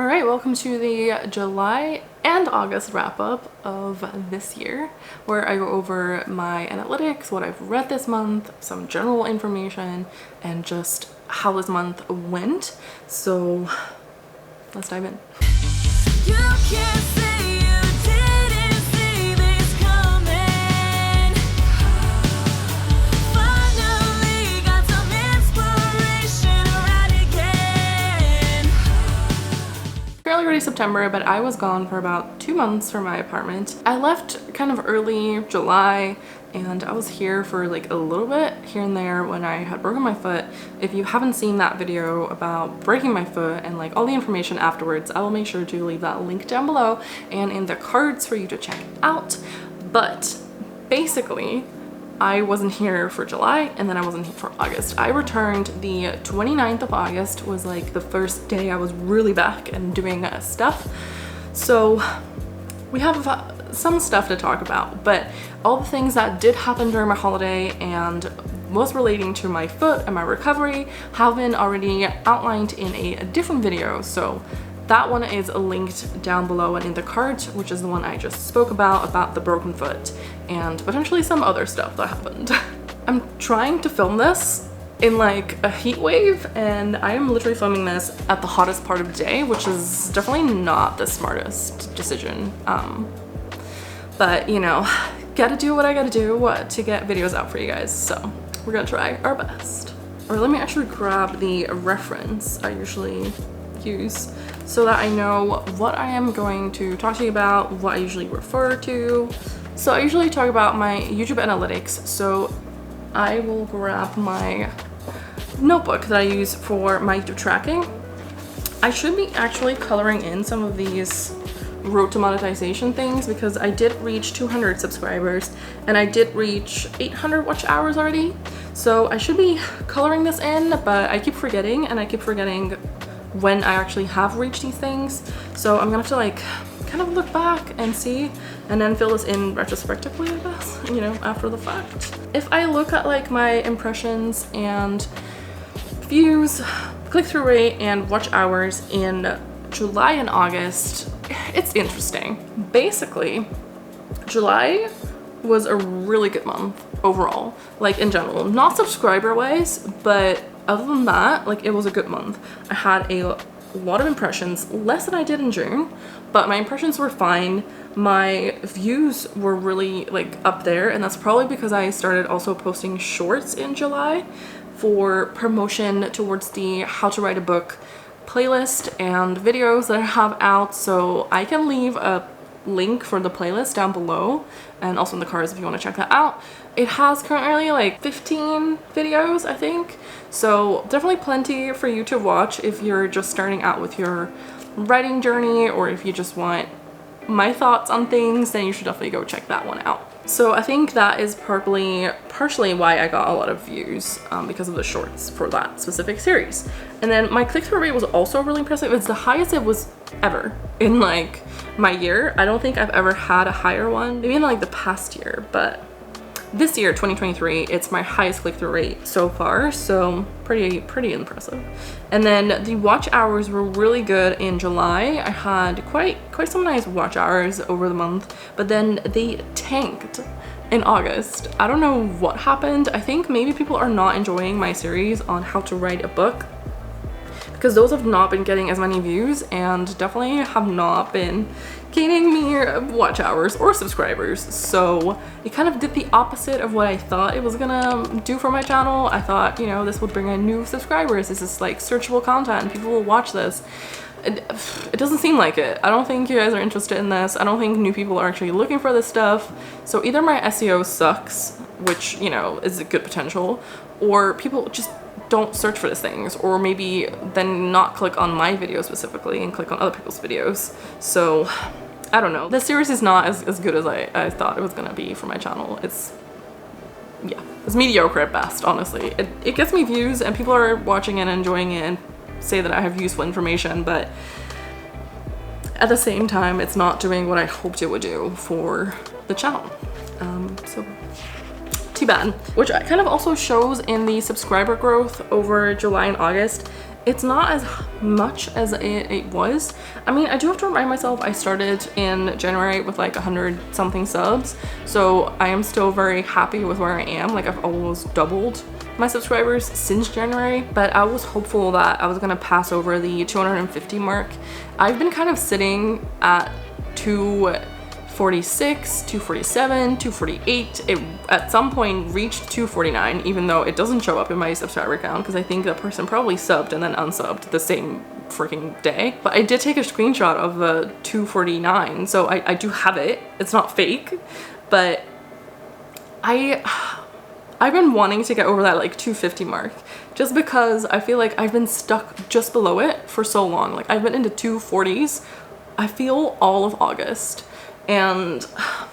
All right, welcome to the July and August wrap-up of this year, where I go over my analytics, what I've read this month, some general information, and just how this month went. So let's dive in. You can't say you didn't see this coming. Finally got some inspiration right again. Currently already September, but I was gone for about 2 months from my apartment. I left kind of early July, and I was here for like a little bit here and there when I had broken my foot. If you haven't seen that video about breaking my foot and like all the information afterwards, I will make sure to leave that link down below and in the cards for you to check out. But basically, I wasn't here for July and then I wasn't here for August. I returned the 29th of August, was like the first day I was really back and doing stuff. So we have some stuff to talk about, but all the things that did happen during my holiday and was relating to my foot and my recovery have been already outlined in a different video. So that one is linked down below and in the cards, which is the one I just spoke about the broken foot and potentially some other stuff that happened. I'm trying to film this in like a heat wave, and I am literally filming this at the hottest part of the day, which is definitely not the smartest decision. But you know, gotta do what I gotta do to get videos out for you guys, so we're gonna try our best. Or let me actually grab the reference I usually use so that I know what I am going to talk to you about, what I usually refer to. So I usually talk about my YouTube analytics, so I will grab my notebook that I use for my YouTube tracking. I should be actually coloring in some of these road to monetization things because I did reach 200 subscribers and I did reach 800 watch hours already. So I should be coloring this in, but I keep forgetting, and I keep forgetting when I actually have reached these things. So I'm gonna have to like kind of look back and see and then fill this in retrospectively, I guess, you know, after the fact. If I look at like my impressions and views, click-through rate, and watch hours in July and August, it's interesting. Basically, July was a really good month overall, like in general, not subscriber wise, but other than that, like it was a good month. I had a lot of impressions, less than I did in June, but my impressions were fine. My views were really like up there, and that's probably because I started also posting shorts in July for promotion towards the how to write a book playlist and videos that I have out. So I can leave a link for the playlist down below and also in the cards if you want to check that out. It has currently like 15 videos, I think, so definitely plenty for you to watch if you're just starting out with your writing journey, or if you just want my thoughts on things, then you should definitely go check that one out. So I think that is partially why I got a lot of views, because of the shorts for that specific series. And then my click-through rate was also really impressive. It's the highest it was ever in like my year. I don't think I've ever had a higher one, maybe in like the past year, but this year, 2023, it's my highest click-through rate so far, so pretty impressive. And then the watch hours were really good in July. I had quite some nice watch hours over the month, but then they tanked in August. I don't know what happened. I think maybe people are not enjoying my series on how to write a book, because those have not been getting as many views and definitely have not been gaining me watch hours or subscribers. So it kind of did the opposite of what I thought it was gonna do for my channel. I thought, you know, this would bring in new subscribers. This is like searchable content. People will watch this. It doesn't seem like it. I don't think you guys are interested in this. I don't think new people are actually looking for this stuff. So either my SEO sucks, which, you know, is a good potential, or people just don't search for these things, or maybe then not click on my video specifically and click on other people's videos. So I don't know. This series is not as good as I thought it was gonna be for my channel. It's mediocre at best, honestly. It gets me views and people are watching it and enjoying it and say that I have useful information, but at the same time, it's not doing what I hoped it would do for the channel. So too bad. Which kind of also shows in the subscriber growth over July and August. it's not as much as it was. I mean, I do have to remind myself I started in January with like 100 something subs, so I am still very happy with where I am. Like, I've almost doubled my subscribers since January, but I was hopeful that I was gonna pass over the 250 mark. I've been kind of sitting at 246, 247, 248. It at some point reached 249, even though it doesn't show up in my subscriber count because I think that person probably subbed and then unsubbed the same freaking day. But I did take a screenshot of the 249, so I do have it. It's not fake, but I've been wanting to get over that like 250 mark just because I feel like I've been stuck just below it for so long. Like, I've been into 240s, I feel, all of August, and I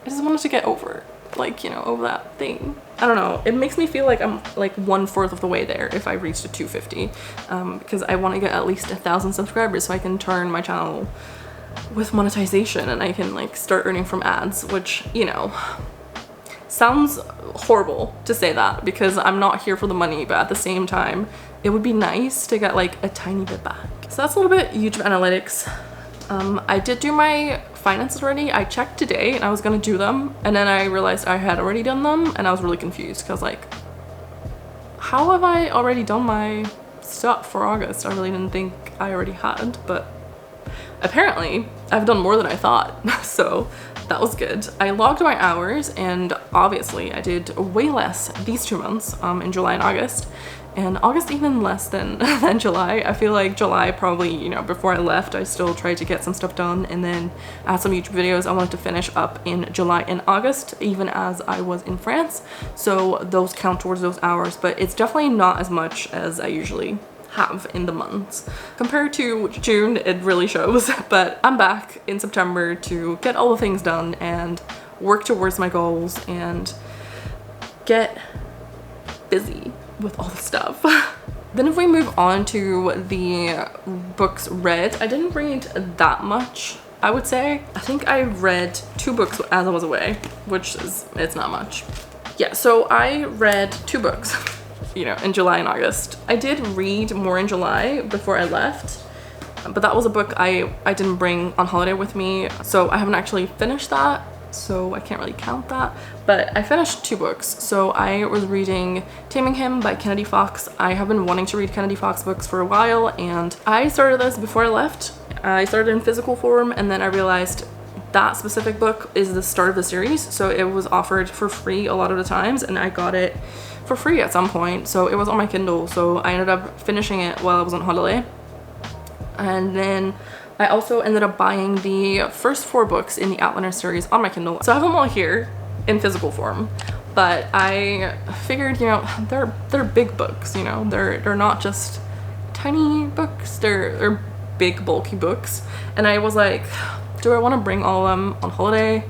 just wanted to get over, like, you know, over that thing. I don't know, it makes me feel like I'm like 1/4 of the way there if I reached a 250, because I want to get at least 1,000 subscribers so I can turn my channel with monetization and I can like start earning from ads, which, you know, sounds horrible to say that because I'm not here for the money, but at the same time it would be nice to get like a tiny bit back. So that's a little bit YouTube analytics. I did do my finances already. I checked today and I was gonna do them, and then I realized I had already done them and I was really confused because like, how have I already done my stuff for August? I really didn't think I already had, but apparently I've done more than I thought. So that was good. I logged my hours and obviously I did way less these 2 months, in July and August. And August even less than July. I feel like July probably, you know, before I left, I still tried to get some stuff done, and then I had some YouTube videos I wanted to finish up in July and August, even as I was in France. So those count towards those hours, but it's definitely not as much as I usually have in the months. Compared to June, it really shows, but I'm back in September to get all the things done and work towards my goals and get busy with all the stuff. Then if we move on to the books read, I didn't read that much, I would say. I think I read 2 books as I was away, which is, it's not much. Yeah, so I read 2 books, you know, in July and August. I did read more in July before I left, but that was a book I didn't bring on holiday with me, so I haven't actually finished that, so I can't really count that. But I finished 2 books. So I was reading Taming Him by Kennedy Fox. I have been wanting to read Kennedy Fox books for a while, and I started this before I left. I started in physical form, and then I realized that specific book is the start of the series, so it was offered for free a lot of the times, and I got it for free at some point, so it was on my Kindle, so I ended up finishing it while I was on holiday. And then I also ended up buying the first 4 books in the Outlander series on my Kindle. So I have them all here in physical form, but I figured, you know, they're big books, you know, they're not just tiny books, they're big bulky books, and I was like, do I want to bring all of them on holiday?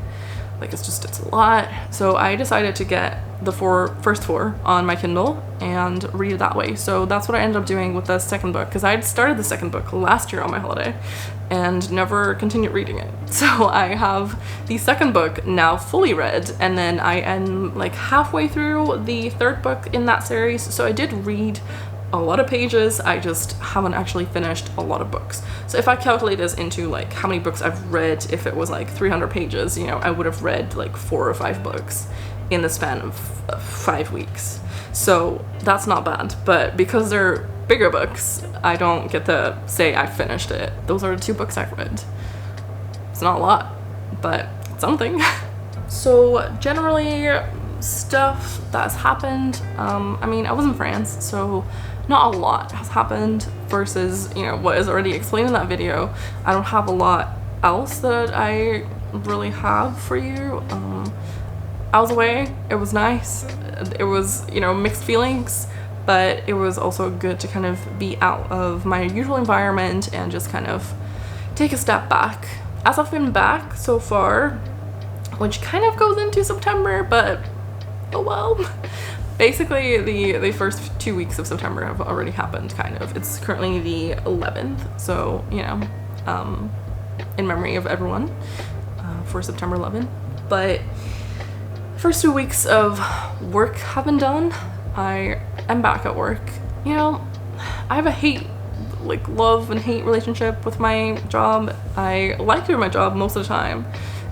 Like, it's a lot. So I decided to get the first 4 on my Kindle and read it that way. So that's what I ended up doing with the second book, because I had started the second book last year on my holiday and never continued reading it. So I have the second book now fully read, and then I am like halfway through the third book in that series. So I did read a lot of pages, I just haven't actually finished a lot of books. So if I calculate this into like how many books I've read, if it was like 300 pages, you know, I would have read like 4 or 5 books in the span of 5 weeks. So that's not bad, but because they're bigger books, I don't get to say I finished it. Those are the 2 books I've read. It's not a lot, but it's something. So generally, stuff that's happened, I mean, I was in France, so not a lot has happened versus, you know, what is already explained in that video. I don't have a lot else that I really have for you. I was away, it was nice, it was, you know, mixed feelings, but it was also good to kind of be out of my usual environment and just kind of take a step back. As I've been back so far, which kind of goes into September, but oh well. Basically, the first 2 weeks of September have already happened, kind of. It's currently the 11th, so, you know, in memory of everyone, for September 11th. But first 2 weeks of work have been done. I am back at work. You know, I have a love and hate relationship with my job. I like doing my job most of the time.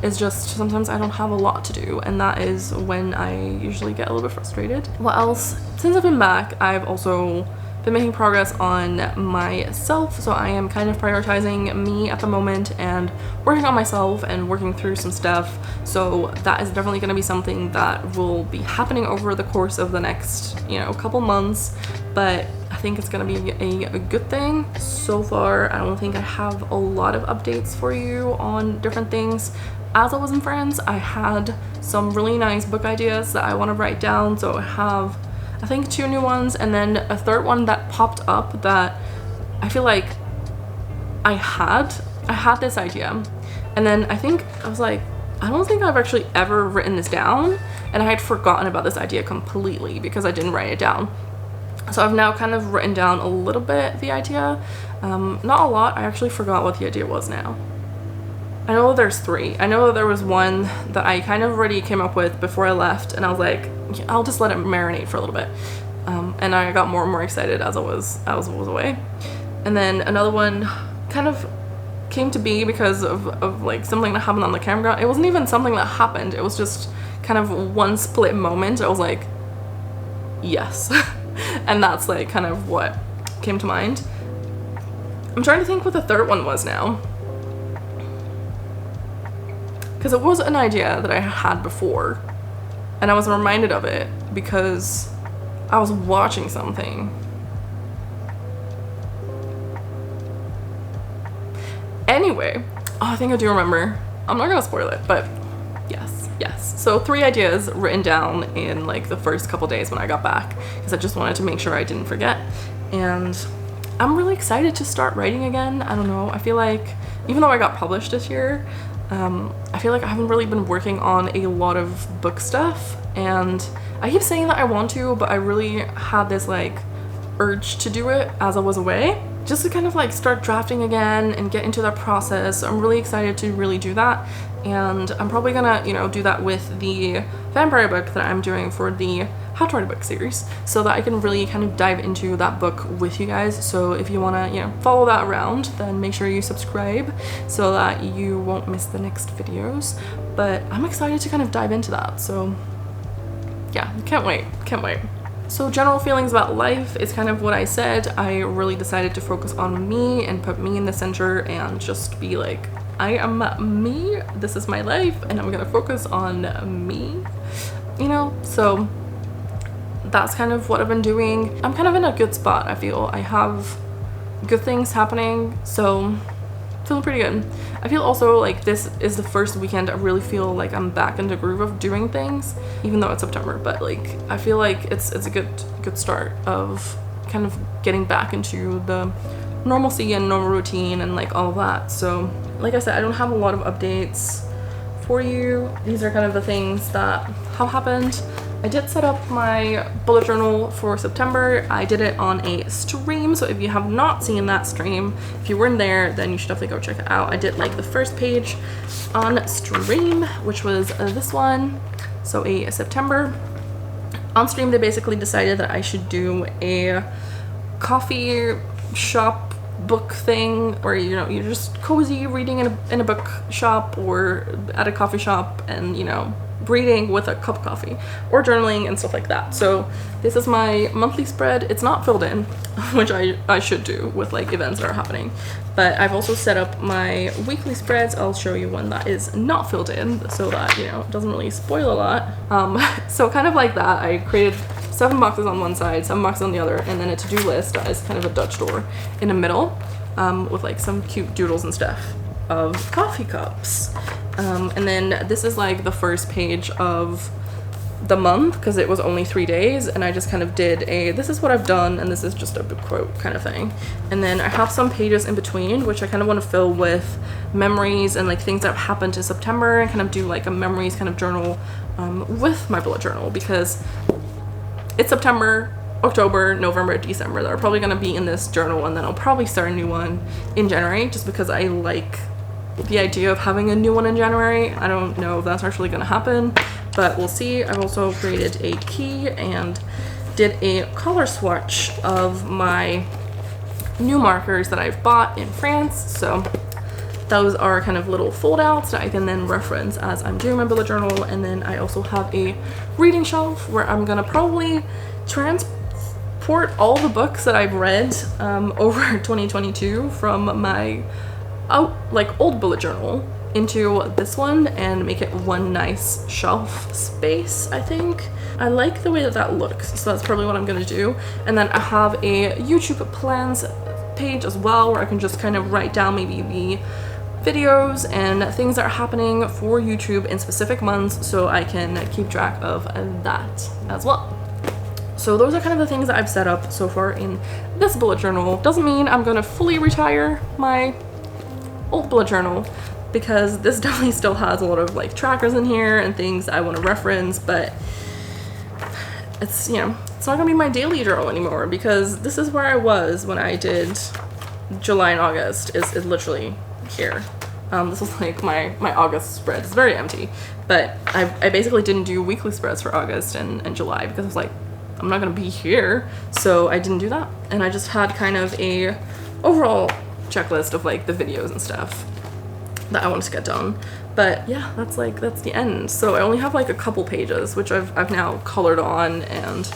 It's just sometimes I don't have a lot to do, and that is when I usually get a little bit frustrated. What else? Since I've been back, I've also been making progress on myself, so I am kind of prioritizing me at the moment and working on myself and working through some stuff. So that is definitely going to be something that will be happening over the course of the next, couple months, but I think it's going to be a good thing. So far, I don't think I have a lot of updates for you on different things. As I was in France, I had some really nice book ideas that I want to write down, so I have I think 2 new ones, and then a third one that popped up that I feel like I had this idea, and then I was like, I don't think I've actually ever written this down, and I had forgotten about this idea completely because I didn't write it down. So I've now kind of written down a little bit the idea, not a lot. I actually forgot what the idea was now. I know there's 3. I know that there was one that I kind of already came up with before I left, and I was like, I'll just let it marinate for a little bit. And I got more and more excited as I was away. And then another one kind of came to be because of like something that happened on the campground. It wasn't even something that happened. It was just kind of one split moment. I was like, yes. And that's like kind of what came to mind. I'm trying to think what the third one was now. Because it was an idea that I had before, and I was reminded of it because I was watching something. Anyway, I think I do remember. I'm not gonna spoil it, but yes. So 3 ideas written down in like the first couple days when I got back, because I just wanted to make sure I didn't forget. And I'm really excited to start writing again. I don't know, I feel like even though I got published this year, I feel like I haven't really been working on a lot of book stuff, and I keep saying that I want to, but I really had this like urge to do it as I was away, just to kind of like start drafting again and get into that process. So I'm really excited to really do that, and I'm probably gonna do that with the vampire book that I'm doing for the How to Write a Book series, so that I can really kind of dive into that book with you guys. So if you want to follow that around, then make sure you subscribe so that you won't miss the next videos. But I'm excited to kind of dive into that, so yeah, can't wait. So general feelings about life is kind of what I said. I really decided to focus on me and put me in the center and just be like, I am me, this is my life, and I'm gonna focus on me, so that's kind of what I've been doing. I'm kind of in a good spot. I feel I have good things happening, so feeling pretty good. I feel also like this is the first weekend I really feel like I'm back in the groove of doing things, even though it's September, but like I feel like it's a good start of kind of getting back into the normalcy and normal routine and like all of that. So like I said, I don't have a lot of updates for you. These are kind of the things that have happened. I did set up my bullet journal for September. I did it on a stream, so if you have not seen that stream, if you weren't there, then you should definitely go check it out. I did like the first page on stream, which was this one, so a September. On stream, they basically decided that I should do a coffee shop book thing where you're just cozy reading in a book shop or at a coffee shop, and reading with a cup of coffee or journaling and stuff like that. So this is my monthly spread. It's not filled in, which I should do with like events that are happening, but I've also set up my weekly spreads. I'll show you one that is not filled in so that it doesn't really spoil a lot. So kind of like that, I created 7 boxes on one side, 7 boxes on the other, and then a to-do list that is kind of a Dutch door in the middle, with like some cute doodles and stuff of coffee cups. And then this is like the first page of the month because it was only 3 days, and I just kind of did this is what I've done, and this is just a book quote kind of thing. And then I have some pages in between which I kind of want to fill with memories and like things that have happened in September, and kind of do like a memories kind of journal with my bullet journal, because it's September, October, November, December that are probably going to be in this journal, and then I'll probably start a new one in January just because I like the idea of having a new one in January. I don't know if that's actually going to happen, but we'll see. I've also created a key and did a color swatch of my new markers that I've bought in France. So those are kind of little fold outs that I can then reference as I'm doing my bullet journal. And then I also have a reading shelf where I'm gonna probably transport all the books that I've read over 2022 from my old bullet journal into this one and make it one nice shelf space. I think I like the way that that looks, so that's probably what I'm gonna do. And then I have a YouTube plans page as well where I can just kind of write down maybe the videos and things that are happening for YouTube in specific months, so I can keep track of that as well. So those are kind of the things that I've set up so far in this bullet journal. Doesn't mean I'm gonna fully retire my old bullet journal, because this definitely still has a lot of like trackers in here and things I want to reference, but it's, you know, it's not gonna be my daily journal anymore, because this is where I was when I did July and August is literally here. This was like my August spread. It's very empty, but I basically didn't do weekly spreads for August and July because I was like, I'm not gonna be here, so I didn't do that. And I just had kind of a overall checklist of like the videos and stuff that I wanted to get done. But yeah, that's the end. So I only have like a couple pages, which I've now colored on and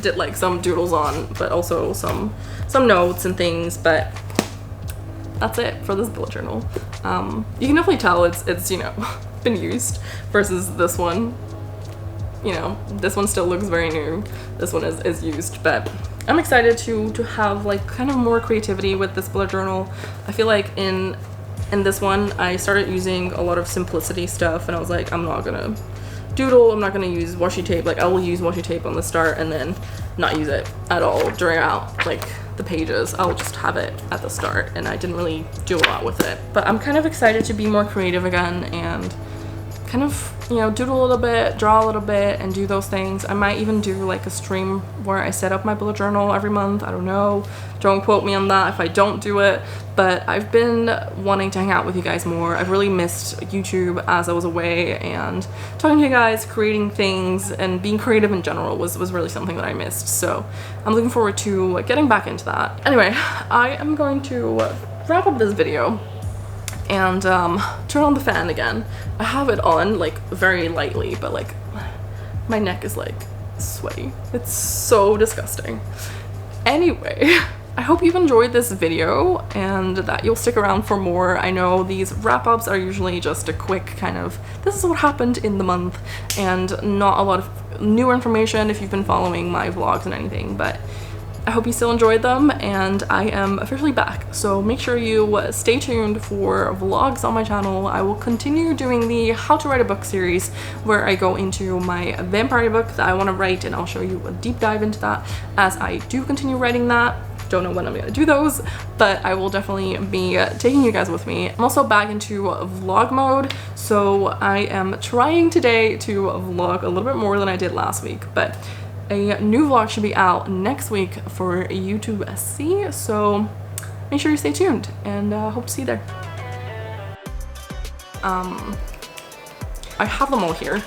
did like some doodles on, but also some notes and things. But that's it for this bullet journal. You can definitely tell it's you know, been used versus this one. You know, this one still looks very new. This one is used, but I'm excited to have like kind of more creativity with this bullet journal. I feel like in this one I started using a lot of simplicity stuff, and I was like, I'm not gonna doodle, I'm not gonna use washi tape. Like I will use washi tape on the start and then not use it at all during out like the pages. I'll just have it at the start, and I didn't really do a lot with it. But I'm kind of excited to be more creative again and kind of, you know, doodle a little bit, draw a little bit, and do those things. I might even do like a stream where I set up my bullet journal every month. I don't know, don't quote me on that if I don't do it, but I've been wanting to hang out with you guys more. I've really missed YouTube as I was away, and talking to you guys, creating things, and being creative in general was really something that I missed. So I'm looking forward to getting back into that. Anyway, I am going to wrap up this video and turn on the fan again. I have it on like very lightly, but like my neck is like sweaty. It's so disgusting. Anyway, I hope you've enjoyed this video and that you'll stick around for more. I know these wrap-ups are usually just a quick kind of, this is what happened in the month, and not a lot of new information if you've been following my vlogs and anything, but I hope you still enjoyed them, and I am officially back. So make sure you stay tuned for vlogs on my channel. I will continue doing the How to Write a Book series, where I go into my vampire book that I want to write, and I'll show you a deep dive into that as I do continue writing that. Don't know when I'm gonna do those, but I will definitely be taking you guys with me. I'm also back into vlog mode, so I am trying today to vlog a little bit more than I did last week, but a new vlog should be out next week for you to see, so make sure you stay tuned, and hope to see you there. I have them all here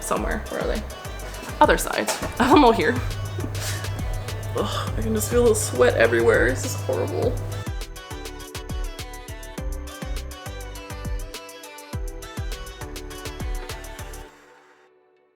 somewhere. Where are they? Other side. I have them all here. Ugh, I can just feel the sweat everywhere. This is horrible.